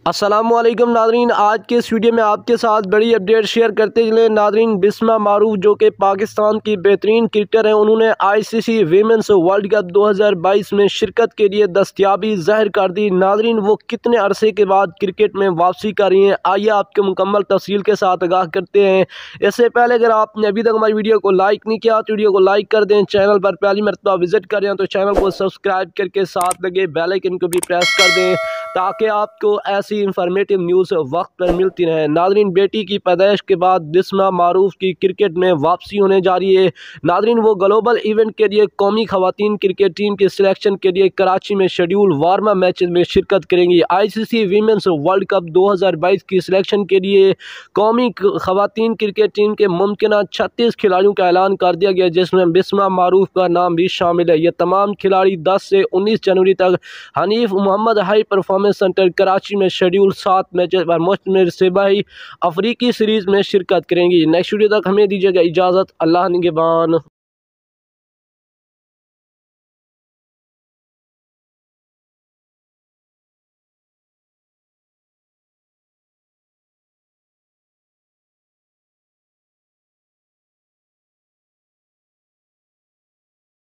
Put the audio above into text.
السلام علیکم ناظرین، آج کے اس ویڈیو میں آپ کے ساتھ بڑی اپڈیٹ شیئر کرتے چلیں ناظرین۔ بسمہ معروف جو کہ پاکستان کی بہترین کرکٹر ہیں، انہوں نے آئی سی سی ویمنز ورلڈ کپ 2022 میں شرکت کے لیے دستیابی ظاہر کر دی۔ ناظرین، وہ کتنے عرصے کے بعد کرکٹ میں واپسی کر رہی ہیں، آئیے آپ کے مکمل تفصیل کے ساتھ آگاہ کرتے ہیں۔ اس سے پہلے اگر آپ نے ابھی تک ہماری ویڈیو کو لائک نہیں کیا تو ویڈیو کو لائک کر دیں، چینل پر پہلی مرتبہ وزٹ کر رہے ہیں تو چینل کو سبسکرائب کر کے ساتھ لگے بیل آئیکن کو بھی پریس کر دیں تاکہ آپ کو ایسی انفارمیٹیو نیوز وقت پر ملتی رہے۔ ناظرین، بیٹی کی پیدائش کے بعد بسمہ معروف کی کرکٹ میں واپسی ہونے جا رہی ہے۔ ناظرین، وہ گلوبل ایونٹ کے لیے قومی خواتین کرکٹ ٹیم کی سلیکشن کے لیے کراچی میں شیڈول وارم اپ میچز میں شرکت کریں گی۔ آئی سی سی ویمنز ورلڈ کپ 2022 کی سلیکشن کے لیے قومی خواتین کرکٹ ٹیم کے ممکنہ 36 کھلاڑیوں کا اعلان کر دیا گیا، جس میں بسمہ معروف کا نام بھی شامل ہے۔ یہ تمام کھلاڑی 10 سے 19 جنوری تک حنیف محمد ہائی پرفارمنس سینٹر کراچی میں شیڈول 7 میچز پر مشتمل صوبائی افریقی سیریز میں شرکت کریں گی۔ نیکسٹ ویڈیو تک ہمیں دیجیے گا اجازت۔ اللہ نگہبان۔